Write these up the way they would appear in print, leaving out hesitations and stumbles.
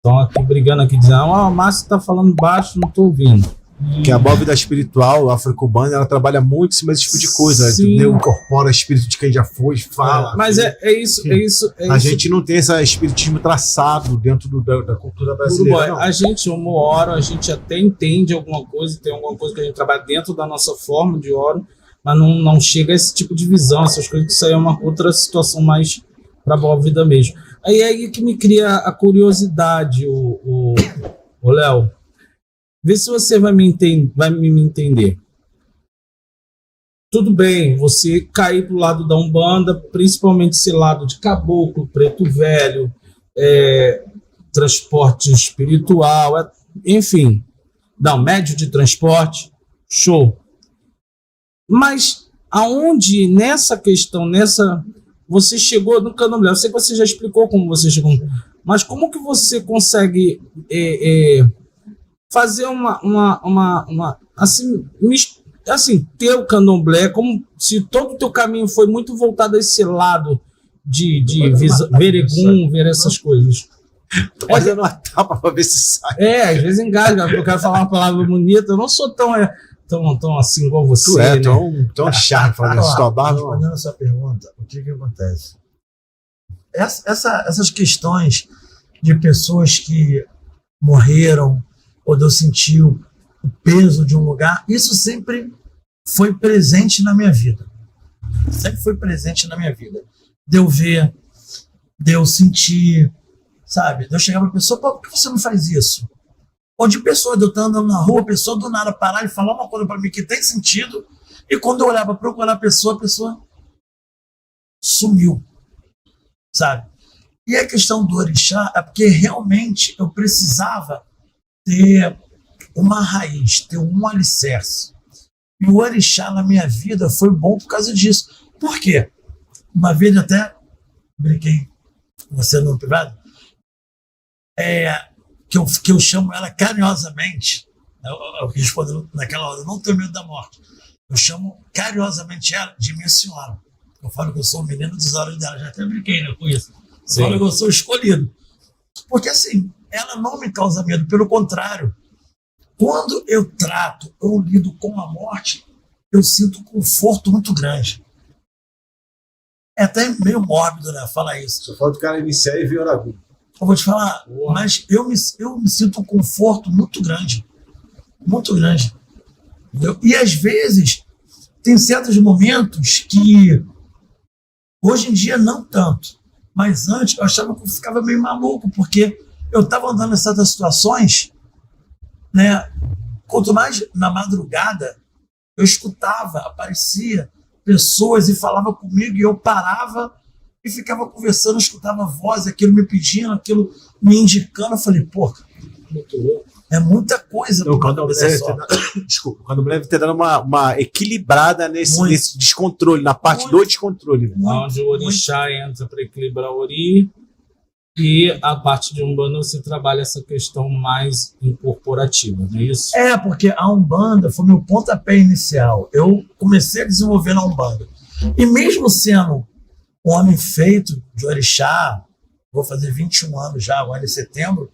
Estão aqui brigando aqui, dizendo, o Márcio tá falando baixo, não tô ouvindo. Que a Bóveda espiritual afro-cubana, ela trabalha muito em cima desse tipo de coisa. Sim. Ela incorpora espírito de quem já foi, fala. Mas é isso. A gente não tem esse espiritismo traçado dentro da cultura brasileira. A gente, uma hora, a gente até entende alguma coisa, tem alguma coisa que a gente trabalha dentro da nossa forma de hora, mas não chega a esse tipo de visão, essas coisas, que isso aí é uma outra situação mais para a vida mesmo. Aí que me cria a curiosidade, o Léo. Vê se você vai me entender. Tudo bem, você cair para o lado da Umbanda, principalmente esse lado de caboclo, preto velho, transporte espiritual, enfim, médio de transporte, show. Mas aonde nessa questão, você chegou no Candomblé? Eu sei que você já explicou como você chegou, mas como que você consegue fazer assim, ter o Candomblé, como se todo o teu caminho foi muito voltado a esse lado de ver Egum, ver essas coisas. Tô fazendo uma tapa pra ver se sai. Às vezes engasga, porque eu quero falar uma palavra bonita, eu não sou tão assim igual você. Tu é, tão chato falando isso, tua barba. Respondendo a sua pergunta, o que acontece? Essas questões de pessoas que morreram, ou de eu sentir o peso de um lugar, isso sempre foi presente na minha vida. Sempre foi presente na minha vida. De eu ver, de eu sentir, sabe? De eu chegar para a pessoa, por que você não faz isso? Ou de pessoa, de eu estar andando na rua, a pessoa do nada parar e falar uma coisa para mim que tem sentido, e quando eu olhava para procurar a pessoa sumiu, sabe? E a questão do orixá é porque realmente eu precisava ter uma raiz, ter um alicerce. E o orixá na minha vida foi bom por causa disso. Por quê? Uma vez eu até brinquei com você no privado, que eu chamo ela carinhosamente, eu respondo naquela hora, eu não tenho medo da morte, eu chamo carinhosamente ela de minha senhora. Eu falo que eu sou o menino dos olhos dela, já até brinquei, né, com isso. Eu falo que eu sou escolhido. Porque assim, ela não me causa medo, pelo contrário. Quando eu lido com a morte, eu sinto um conforto muito grande. É até meio mórbido, né, falar isso. Só falta o cara iniciar e ver Oragu. Eu vou te falar, mas eu me sinto um conforto muito grande. Muito grande. Entendeu? E às vezes, tem certos momentos que, hoje em dia não tanto, mas antes eu achava que eu ficava meio maluco, porque eu estava andando em certas situações, né? Quanto mais na madrugada, eu escutava, aparecia pessoas e falava comigo, e eu parava e ficava conversando, eu escutava a voz, aquilo me pedindo, aquilo me indicando. Eu falei, pô, é muita coisa. Desculpa, quando deve ter dado uma equilibrada nesse descontrole, na parte do descontrole. Onde o orixá entra para equilibrar o ori, e a parte de Umbanda você trabalha essa questão mais incorporativa, não é isso? Porque a Umbanda foi meu pontapé inicial. Eu comecei a desenvolver na Umbanda. E mesmo sendo um homem feito de orixá, vou fazer 21 anos já, agora em setembro,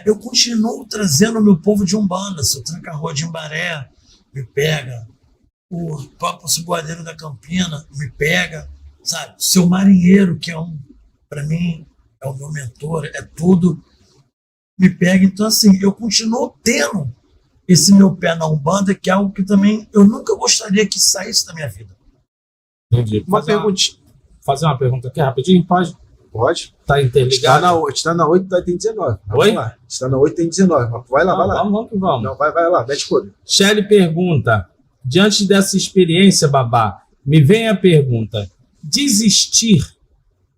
eu continuo trazendo o meu povo de Umbanda. Seu Tranca-Rua de Imbaré me pega, o próprio Ciboadeiro da Campina me pega, sabe? O Seu Marinheiro, que para mim, é o meu mentor, é tudo, me pega. Então, assim, eu continuo tendo esse meu pé na Umbanda, que é algo que também eu nunca gostaria que saísse da minha vida. Entendi. Fazer uma pergunta aqui rapidinho, pode? Pode. Tá interligado? Está na 8, tem 19. Oi? Está na 8, tem 19. Vai lá, vai lá. Vamos que vamos. Não, vai lá, mete cor. Shelly pergunta, diante dessa experiência, Babá, me vem a pergunta, desistir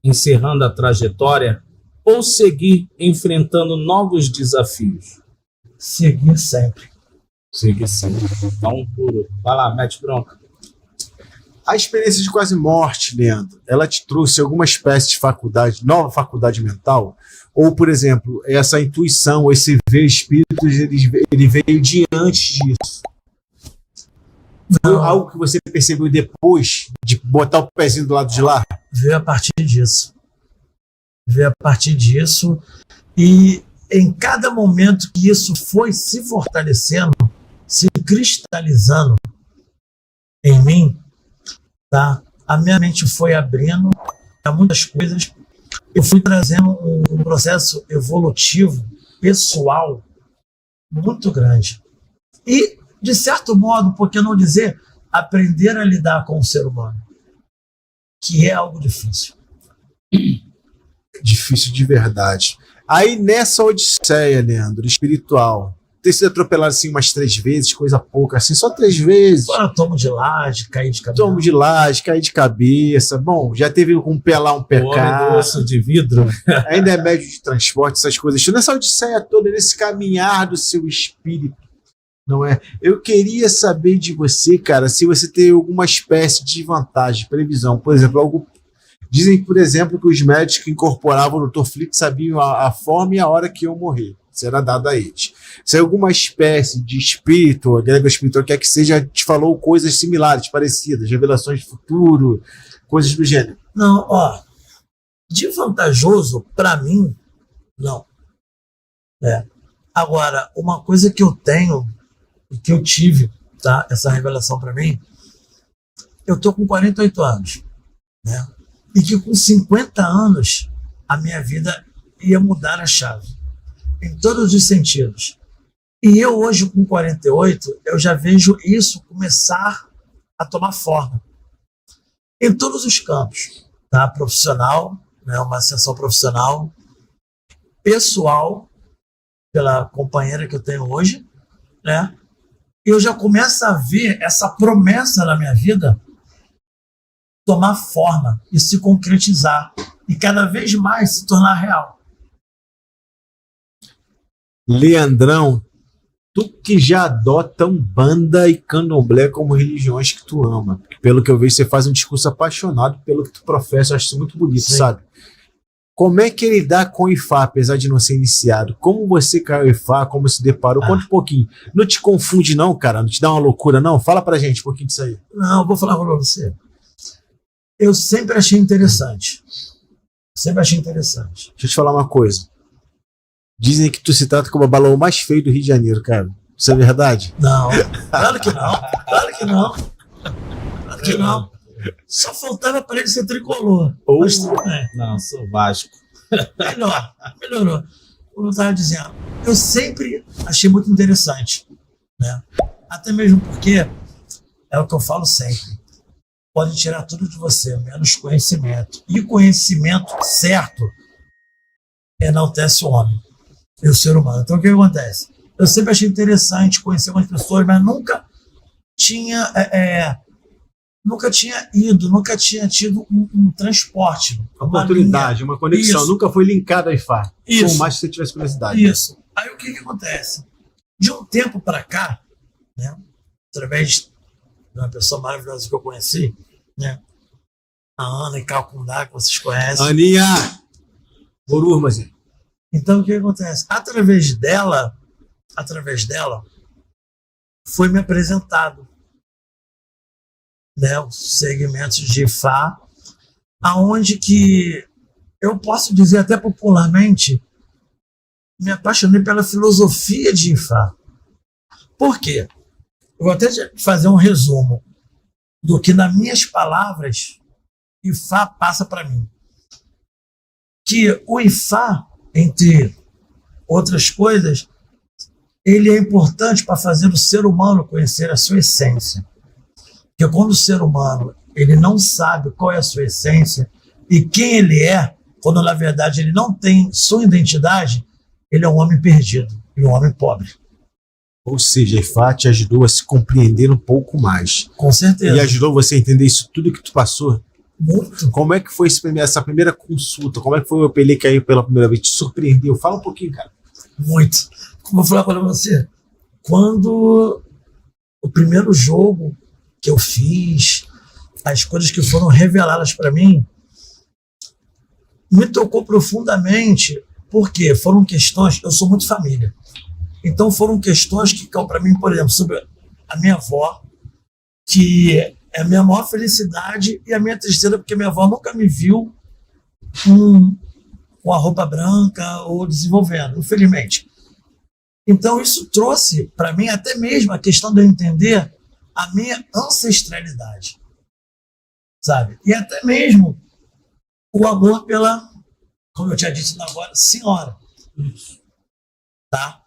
encerrando a trajetória ou seguir enfrentando novos desafios? Seguir sempre. Seguir sempre. Então, puro. Vai lá, mete bronca. A experiência de quase morte, Leandro, ela te trouxe alguma espécie de nova faculdade mental? Ou, por exemplo, essa intuição, esse ver espíritos, ele veio diante disso? Foi algo que você percebeu depois de botar o pezinho do lado de lá? Veio a partir disso. Veio a partir disso. E em cada momento que isso foi se fortalecendo, se cristalizando em mim, tá? A minha mente foi abrindo a muitas coisas. Eu fui trazendo um processo evolutivo, pessoal, muito grande. E, de certo modo, por que não dizer, aprender a lidar com o ser humano, que é algo difícil. Difícil de verdade. Aí nessa odisseia, Leandro, espiritual, ter sido atropelado assim umas 3 vezes, coisa pouca, assim, só 3 vezes. Fora tomo de laje, caí de cabeça. Tomo de laje, caí de cabeça. Bom, já teve um pé lá, um pé cá. Osso de vidro. Ainda é médio de transporte, essas coisas. Nessa odisseia toda, nesse caminhar do seu espírito, não é? Eu queria saber de você, cara, se você tem alguma espécie de vantagem, previsão. Por exemplo, algo. Dizem, por exemplo, que os médicos que incorporavam o Dr. Flick sabiam a forma e a hora que iam morrer. Isso era dado a eles. Se alguma espécie de espírito, agrega espiritual, quer que seja, te falou coisas similares, parecidas, revelações de futuro, coisas do gênero. Não, ó. De vantajoso, para mim, não. Agora, uma coisa que eu tenho e que eu tive, tá? Essa revelação para mim, eu tô com 48 anos, né? E que com 50 anos a minha vida ia mudar a chave, em todos os sentidos. E eu hoje, com 48, eu já vejo isso começar a tomar forma. Em todos os campos, tá? Profissional, né? Uma ascensão profissional, pessoal, pela companheira que eu tenho hoje, né? Eu já começo a ver essa promessa na minha vida tomar forma e se concretizar e cada vez mais se tornar real. Leandrão, tu que já adota Umbanda e Candomblé como religiões que tu ama, pelo que eu vejo, você faz um discurso apaixonado pelo que tu professa, eu acho isso muito bonito, Sim. sabe? Como é que ele dá com o Ifá, apesar de não ser iniciado? Como você caiu em Ifá, como se deparou? Conta um pouquinho. Não te confunde não, cara? Não te dá uma loucura não? Fala pra gente um pouquinho disso aí. Não, eu vou falar para você. Eu sempre achei interessante. Sempre achei interessante. Deixa eu te falar uma coisa. Dizem que tu se trata como o balão mais feio do Rio de Janeiro, cara. Isso é verdade? Não, claro que não. Claro que não. Claro que não. Só faltava para ele ser tricolor. Mas tudo bem. Não, sou Vasco. Melhorou. Como eu estava dizendo, eu sempre achei muito interessante, né? Até mesmo porque é o que eu falo sempre. Pode tirar tudo de você, menos conhecimento. E o conhecimento certo enaltece o homem e o ser humano. Então o que acontece? Eu sempre achei interessante conhecer algumas pessoas, mas nunca tinha ido, nunca tinha tido um transporte. Uma oportunidade, uma conexão. Isso. Nunca foi linkado a Ifá. Isso. Por mais que você tivesse curiosidade. Isso. Aí o que acontece? De um tempo para cá, né, através de uma pessoa maravilhosa que eu conheci, né, a Ana e Calcundá, que vocês conhecem. Aninha! Borurmas. Então o que acontece? Através dela, foi me apresentado, né, os segmentos de Ifá, aonde que eu posso dizer até popularmente, me apaixonei pela filosofia de Ifá. Por quê? Eu vou até fazer um resumo do que, nas minhas palavras, Ifá passa para mim. Que o Ifá, entre outras coisas, ele é importante para fazer o ser humano conhecer a sua essência. Porque quando o ser humano ele não sabe qual é a sua essência e quem ele é, quando na verdade ele não tem sua identidade, ele é um homem perdido e um homem pobre. Ou seja, Ifá te ajudou a se compreender um pouco mais. Com certeza. E ajudou você a entender isso tudo que tu passou. Muito. Como é que foi essa primeira consulta? Como é que foi o Pelé que aí pela primeira vez? Te surpreendeu? Fala um pouquinho, cara. Muito. Como eu vou falar para você, quando o primeiro jogo que eu fiz, as coisas que foram reveladas para mim, me tocou profundamente, porque foram questões, eu sou muito família, então foram questões que, para mim, por exemplo, sobre a minha avó, que é a minha maior felicidade e a minha tristeza, porque minha avó nunca me viu com a roupa branca ou desenvolvendo, infelizmente. Então isso trouxe para mim até mesmo a questão de eu entender a minha ancestralidade, sabe? E até mesmo o amor pela, como eu tinha dito agora, senhora. Tá?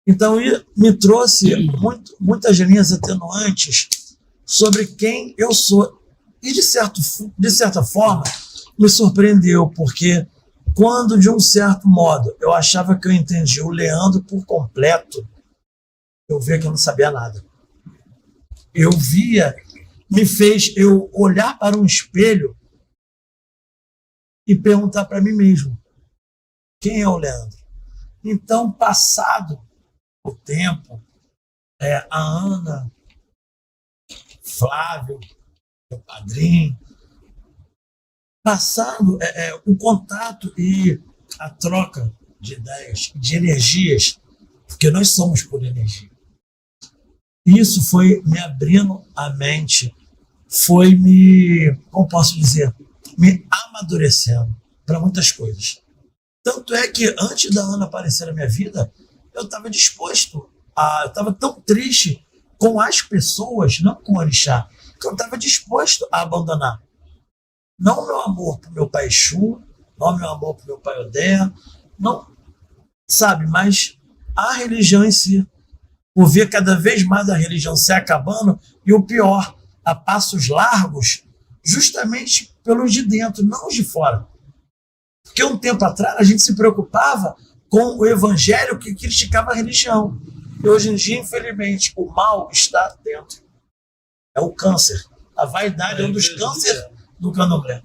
Então me trouxe muitas linhas atenuantes sobre quem eu sou. E de certa forma me surpreendeu, porque quando de um certo modo eu achava que eu entendia o Leandro por completo, eu via que eu não sabia nada. Eu via, me fez eu olhar para um espelho e perguntar para mim mesmo, quem é o Leandro? Então, passado o tempo, a Ana, Flávio, meu padrinho, passando o contato e a troca de ideias, de energias, porque nós somos por energia. Isso foi me abrindo a mente, foi me, como posso dizer, me amadurecendo para muitas coisas. Tanto é que antes da Ana aparecer na minha vida, eu estava disposto eu estava tão triste com as pessoas, não com o orixá, que eu estava disposto a abandonar. Não o meu amor para o meu pai Exu, não o meu amor para o meu pai Odé, não, sabe, mas a religião em si. Por ver cada vez mais a religião se acabando, e o pior, a passos largos, justamente pelos de dentro, não os de fora. Porque um tempo atrás a gente se preocupava com o evangelho que criticava a religião. E hoje em dia, infelizmente, o mal está dentro. É o câncer. A vaidade é um dos cânceres do candomblé.